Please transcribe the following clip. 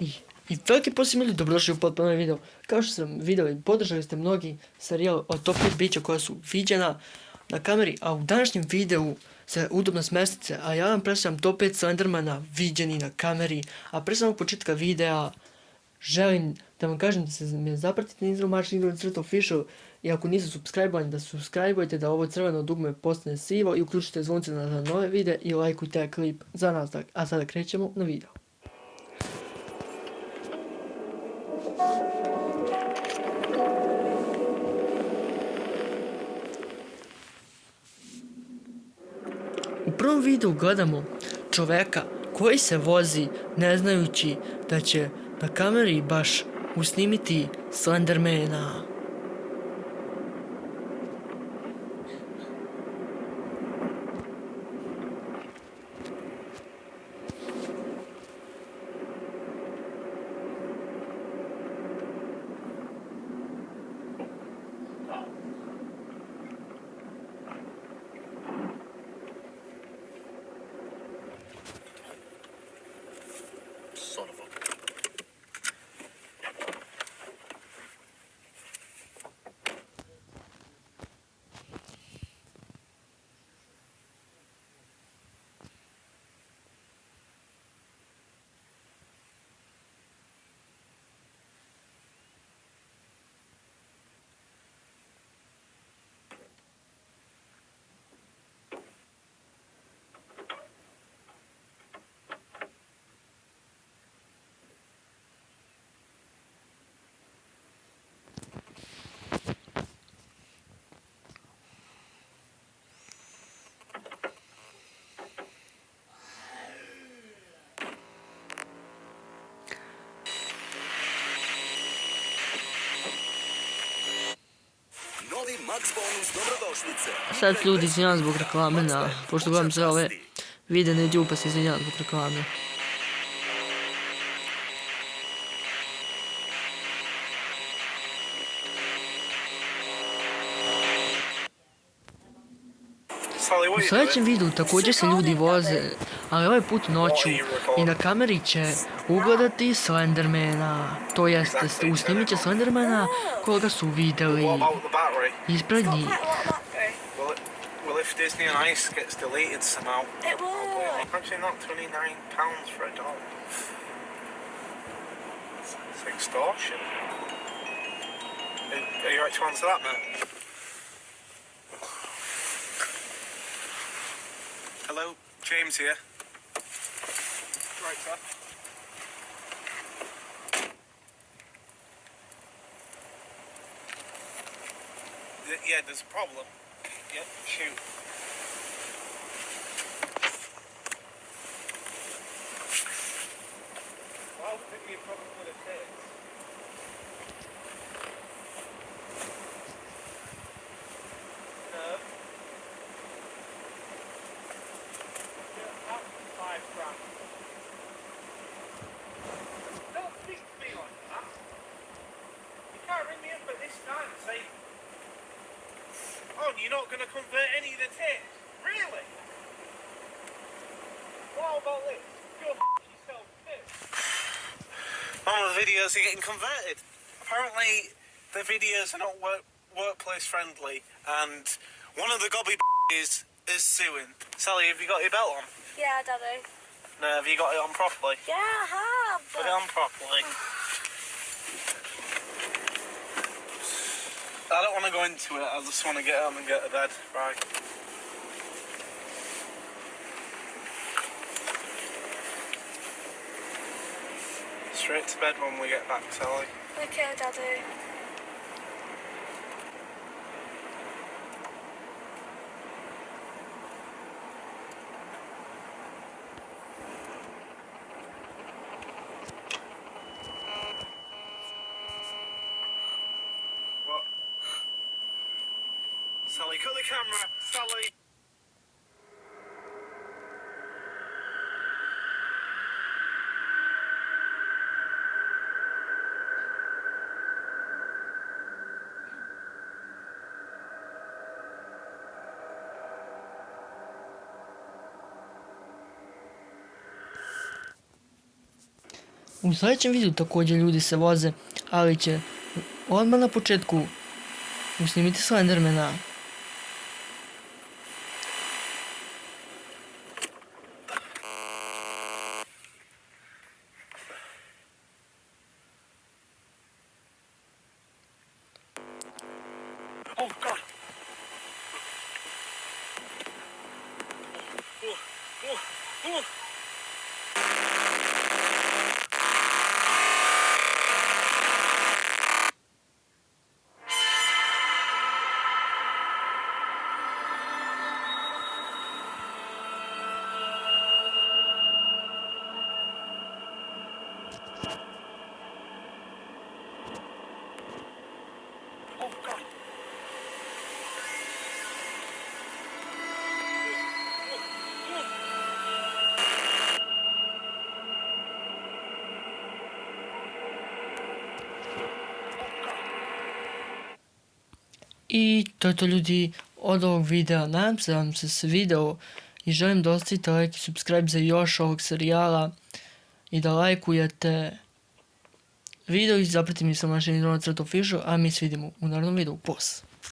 I veliki pozdrav ljudi, dobrodošli u potpuno video. Kao što sam vidjeli, podržali ste mnogi serijal o top 5 bića koja su viđena na kameri, a u današnjem videu se udobno smestite, a ja vam predstavljam top 5 Slendermana viđeni na kameri, a pre samog početka videa želim da vam kažem da se me zapratite na Instagram _official i ako niste subscribe-ovani da subscribe-ujte, da ovo crveno dugme postane sivo i uključite zvonce na nove videe i lajkujte klip za nastavak. A sada krećemo na video. U prvom videu gledamo čoveka koji se vozi ne znajući da će na kameri baš usnimiti Slendermana. Sad se ljudi izvinjavam zbog reklame pošto gledam sve ove videe na YouTube pa se izvinjavam zbog reklame. U sljedećem videu također se ljudi voze, ali ovaj put noću i na kameri će ugledati Slendermana, to jest usnimit će Slendermana koga su vidjeli ispred njih. Well, if Disney on Ice gets deleted somehow, it will. Actually, not £29 for a doll. It's extortion. Are you right to answer that, mate? Hello, James here. Right, sir. Yeah, there's a problem. Yeah, shoot. Well, could be a problem with the kids. No. Yeah, that's £5 grand. Don't speak to me like that. You can't ring me up at this time and say, oh, and you're not going to convert any of the tapes? Really? What about this? Go yourself too. All the videos are getting converted. Apparently, the videos are not workplace friendly, and one of the gobby is suing. Sally, have you got your belt on? Yeah, Daddy. No, have you got it on properly? Yeah, I have. Put it on properly. I don't want to go into it, I just want to get home and get to bed. Right. Straight to bed when we get back, Sally. Okay, Daddy. What? Sally, cut the camera. Sally. U sljedećem videu također ljudi se voze, ali će odmah na početku usnimiti Slendermana. Oh God! Oh. Oh God! I to je to ljudi od ovog videa. Nadam se da vam se svideo i želim da ostavite like i subscribe za još ovog serijala i da lajkujete video i zapratite mi sa našim Official, a mi se vidimo u narednom videu. Pos!